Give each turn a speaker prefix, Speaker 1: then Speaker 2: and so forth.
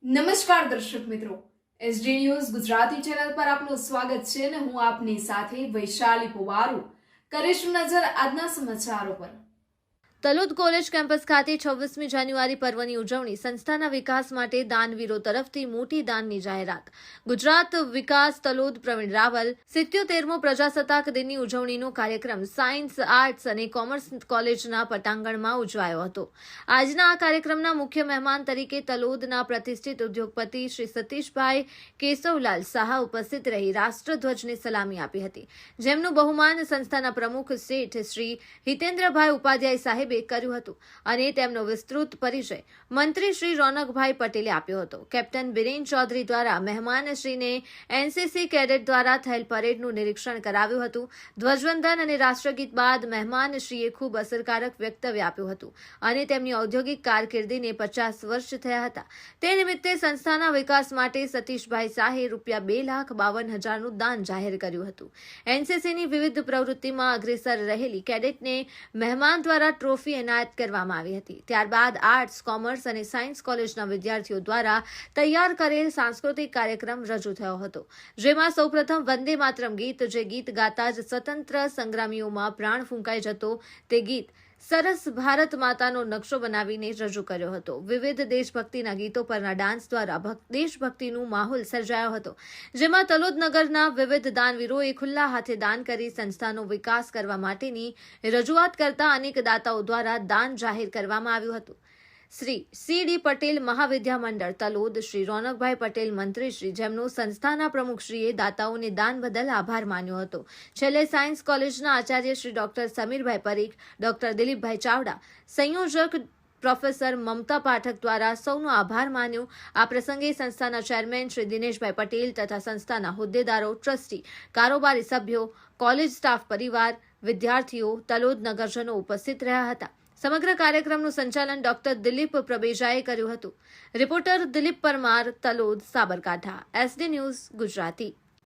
Speaker 1: નમસ્કાર દર્શક મિત્રો, એસડી ન્યૂઝ ગુજરાતી ચેનલ પર આપનું સ્વાગત છે અને હું આપની સાથે વૈશાલી પુવારુ કરીશું નજર આજના સમાચારો પર।
Speaker 2: તલોદ કોલેજ કેમ્પસ ખાતે 26મી જાન્યુઆરી પર્વની ઉજવણી સંસ્થાના વિકાસ માટે દાનવીરો તરફથી મોટી દાનની જાહેરાત। ગુજરાત વિકાસ તલોદ પ્રવીણ રાવલ 77મો પ્રજાસત્તાક દિનની ઉજવણીનો કાર્યક્રમ સાયન્સ, આર્ટ્સ અને કોમર્સ કોલેજના પટાંગણમાં ઉજવાયો હતો। આજના આ કાર્યક્રમના મુખ્ય મહેમાન તરીકે તલોદના પ્રતિષ્ઠિત ઉદ્યોગપતિ શ્રી સતીશભાઈ કેશવલાલ શાહ ઉપસ્થિત રહી રાષ્ટ્રધ્વજને સલામી આપી હતી, જેમનું બહુમાન સંસ્થાના પ્રમુખ શેઠ શ્રી હિતેન્દ્રભાઈ ઉપાધ્યાય સાહેબે કર્યું હતું અને તેમનો વિસ્તૃત પરિચય મંત્રી શ્રી રોનકભાઈ પટેલે આપ્યો હતો। કેપ્ટન બિરેન ચૌધરી દ્વારા મહેમાનશ્રીને એનસીસી કેડેટ દ્વારા થયેલ પરેડનું નિરીક્ષણ કરાવ્યું હતું। ધ્વજવંદન અને રાષ્ટ્રગીત બાદ મહેમાનશ્રીએ ખૂબ અસરકારક વક્તવ્ય આપ્યું હતું અને તેમની ઔદ્યોગિક કારકિર્દીને 50 વર્ષ થયા હતા। તે નિમિત્તે સંસ્થાના વિકાસ માટે સતીશભાઈ શાહે ₹2,52,000નું દાન જાહેર કર્યું હતું। એનસીસીની વિવિધ પ્રવૃત્તિમાં અગ્રેસર રહેલી કેડેટને મહેમાન દ્વારા ટ્રોફી એનાયત કરવામાં આવી હતી। ત્યારબાદ આર્ટ્સ, કોમર્સ અને સાયન્સ કોલેજના વિદ્યાર્થીઓ દ્વારા તૈયાર કરેલ સાંસ્કૃતિક કાર્યક્રમ રજૂ થયો હતો, જેમાં સૌપ્રથમ વંદે માતરમ ગીત, જે ગીત ગાતા જ સ્વતંત્ર સંગ્રામીઓમાં પ્રાણ ફૂંકાઈ જતો તે ગીત સરસ ભારત માતાનો નકશો બનાવીને રજૂ કર્યો હતો। વિવિધ દેશભક્તિના ગીતો પરના ડાન્સ દ્વારા દેશભક્તિનું માહોલ સર્જાયો હતો, જેમાં તલોદ નગરના વિવિધ દાનવીરોએ ખુલ્લા હાથે દાન કરી સંસ્થાનો વિકાસ કરવા માટેની રજૂઆત કરતા અનેક દાતાઓ દ્વારા દાન જાહેર કરવામાં આવ્યું હતું। શ્રી સી.ડી. પટેલ મહાવિદ્યા મંડળ તલોદ, શ્રી રોનકભાઈ પટેલ મંત્રીશ્રી, જેમનો સંસ્થાના પ્રમુખશ્રીએ દાતાઓને દાન બદલ આભાર માન્યો હતો। છેલ્લે સાયન્સ કોલેજના આચાર્ય શ્રી ડોક્ટર સમીરભાઈ પરીખ, ડોક્ટર દિલીપભાઈ ચાવડા, સંયોજક પ્રોફેસર મમતા પાઠક દ્વારા સૌનો આભાર માન્યો। આ પ્રસંગે સંસ્થાના ચેરમેન શ્રી દિનેશભાઈ પટેલ તથા સંસ્થાના હોદ્દેદારો, ટ્રસ્ટી, કારોબારી સભ્યો, કોલેજ સ્ટાફ પરિવાર, વિદ્યાર્થીઓ, તલોદ નગરજનો ઉપસ્થિત રહ્યા હતા। સમગ્ર કાર્યક્રમનું સંચાલન ડોક્ટર દિલીપ પ્રબેજાએ કર્યું હતું। Reporter Dilip Parmar, Talod, Sabarkantha, SD news Gujarati.